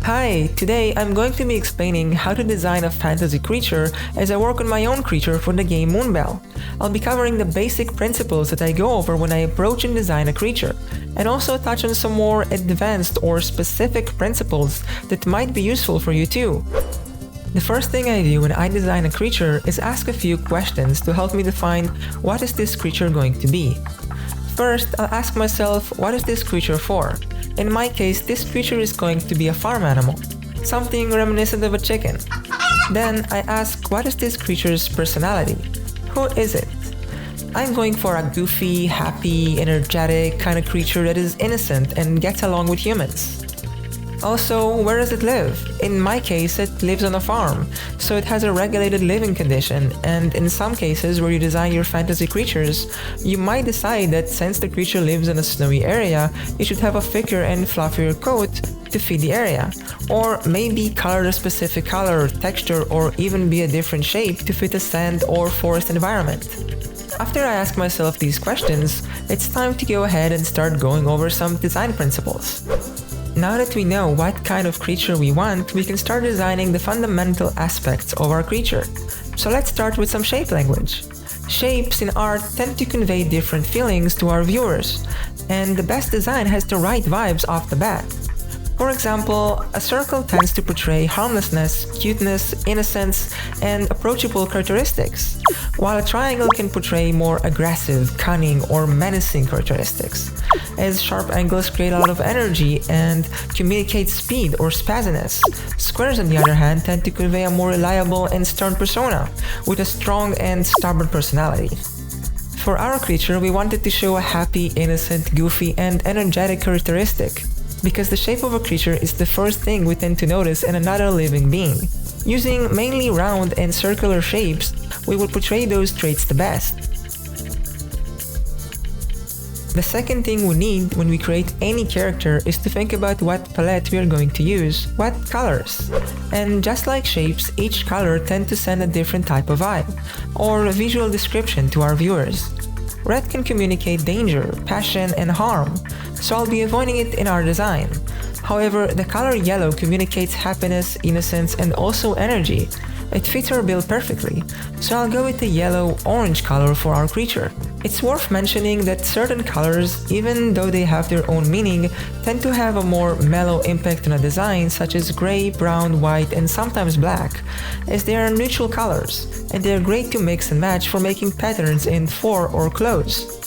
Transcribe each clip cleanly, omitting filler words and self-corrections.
Hi, today I'm going to be explaining how to design a fantasy creature as I work on my own creature for the game Moonbell. I'll be covering the basic principles that I go over when I approach and design a creature, and also touch on some more advanced or specific principles that might be useful for you too. The first thing I do when I design a creature is ask a few questions to help me define what is this creature going to be. First, I'll ask myself, what is this creature for? In my case, this creature is going to be a farm animal, something reminiscent of a chicken. Then I ask, what is this creature's personality? Who is it? I'm going for a goofy, happy, energetic kind of creature that is innocent and gets along with humans. Also, where does it live? In my case, it lives on a farm, so it has a regulated living condition, and in some cases where you design your fantasy creatures, you might decide that since the creature lives in a snowy area, it should have a thicker and fluffier coat to fit the area, or maybe color a specific color, texture, or even be a different shape to fit a sand or forest environment. After I ask myself these questions, it's time to go ahead and start going over some design principles. Now that we know what kind of creature we want, we can start designing the fundamental aspects of our creature. So let's start with some shape language. Shapes in art tend to convey different feelings to our viewers, and the best design has the right vibes off the bat. For example, a circle tends to portray harmlessness, cuteness, innocence, and approachable characteristics, while a triangle can portray more aggressive, cunning, or menacing characteristics, as sharp angles create a lot of energy and communicate speed or spazziness. Squares, on the other hand, tend to convey a more reliable and stern persona, with a strong and stubborn personality. For our creature, we wanted to show a happy, innocent, goofy, and energetic characteristic, because the shape of a creature is the first thing we tend to notice in another living being. Using mainly round and circular shapes, we will portray those traits the best. The second thing we need when we create any character is to think about what palette we are going to use, what colors. And just like shapes, each color tends to send a different type of vibe, or visual description to our viewers. Red can communicate danger, passion, and harm, so I'll be avoiding it in our design. However, the color yellow communicates happiness, innocence, and also energy. It fits our build perfectly, so I'll go with the yellow-orange color for our creature. It's worth mentioning that certain colors, even though they have their own meaning, tend to have a more mellow impact on a design, such as gray, brown, white, and sometimes black, as they are neutral colors, and they are great to mix and match for making patterns in fur or clothes.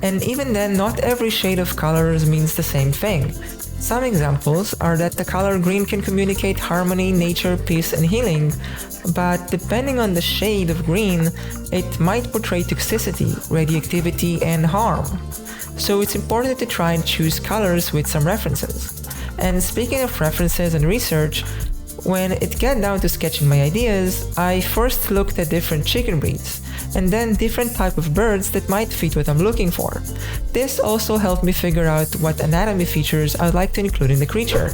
And even then, not every shade of colors means the same thing. Some examples are that the color green can communicate harmony, nature, peace, and healing, but depending on the shade of green, it might portray toxicity, radioactivity, and harm. So it's important to try and choose colors with some references. And speaking of references and research, when it got down to sketching my ideas, I first looked at different chicken breeds, and then different type of birds that might fit what I'm looking for. This also helped me figure out what anatomy features I'd like to include in the creature.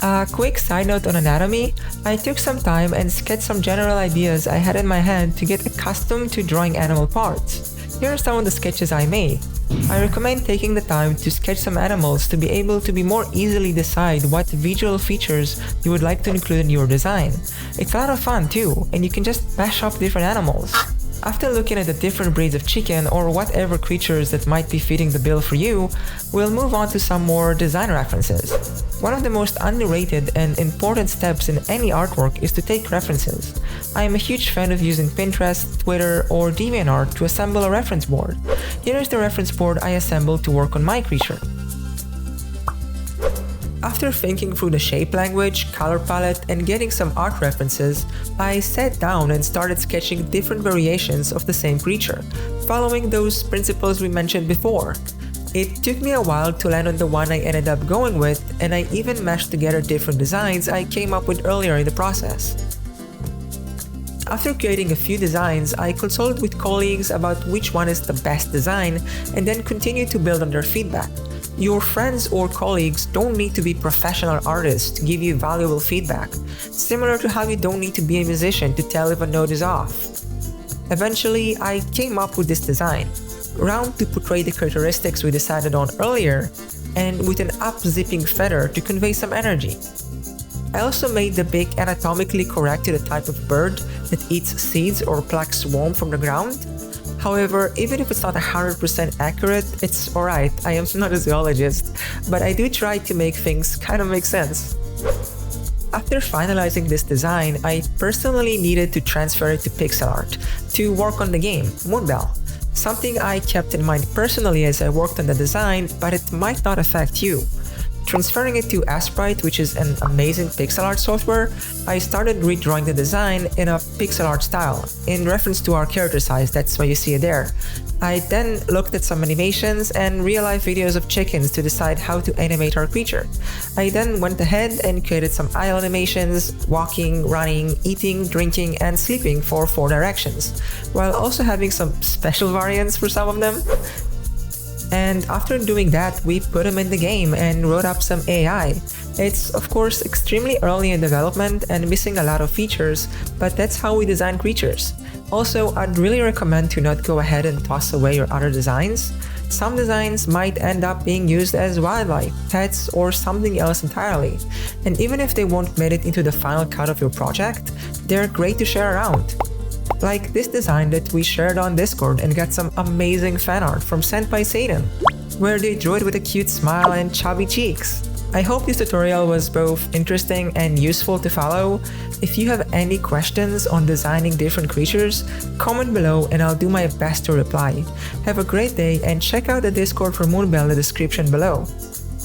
A quick side note on anatomy, I took some time and sketched some general ideas I had in my head to get accustomed to drawing animal parts. Here are some of the sketches I made. I recommend taking the time to sketch some animals to be able to more easily decide what visual features you would like to include in your design. It's a lot of fun too, and you can just mash up different animals. After looking at the different breeds of chicken or whatever creatures that might be fitting the bill for you, we'll move on to some more design references. One of the most underrated and important steps in any artwork is to take references. I am a huge fan of using Pinterest, Twitter, or DeviantArt to assemble a reference board. Here is the reference board I assembled to work on my creature. After thinking through the shape language, color palette, and getting some art references, I sat down and started sketching different variations of the same creature, following those principles we mentioned before. It took me a while to land on the one I ended up going with, and I even meshed together different designs I came up with earlier in the process. After creating a few designs, I consulted with colleagues about which one is the best design, and then continued to build on their feedback. Your friends or colleagues don't need to be professional artists to give you valuable feedback, similar to how you don't need to be a musician to tell if a note is off. Eventually, I came up with this design. Round to portray the characteristics we decided on earlier, and with an up-zipping feather to convey some energy. I also made the beak anatomically correct to the type of bird that eats seeds or plucks worm from the ground. However, even if it's not 100% accurate, it's alright, I am not a zoologist, but I do try to make things kind of make sense. After finalizing this design, I personally needed to transfer it to pixel art to work on the game, Moonbell. Something I kept in mind personally as I worked on the design, but it might not affect you. Transferring it to Sprite, which is an amazing pixel art software, I started redrawing the design in a pixel art style, in reference to our character size, that's why you see it there. I then looked at some animations and real-life videos of chickens to decide how to animate our creature. I then went ahead and created some eye animations, walking, running, eating, drinking, and sleeping for 4 directions, while also having some special variants for some of them. And after doing that, we put them in the game and wrote up some AI. It's of course extremely early in development and missing a lot of features, but that's how we design creatures. Also, I'd really recommend to not go ahead and toss away your other designs. Some designs might end up being used as wildlife, pets, or something else entirely. And even if they won't make it into the final cut of your project, they're great to share around. Like this design that we shared on Discord and got some amazing fan art from Senpai Satan, where they drew it with a cute smile and chubby cheeks. I hope this tutorial was both interesting and useful to follow. If you have any questions on designing different creatures, comment below and I'll do my best to reply. Have a great day and check out the Discord for Moonbell in the description below.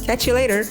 Catch you later!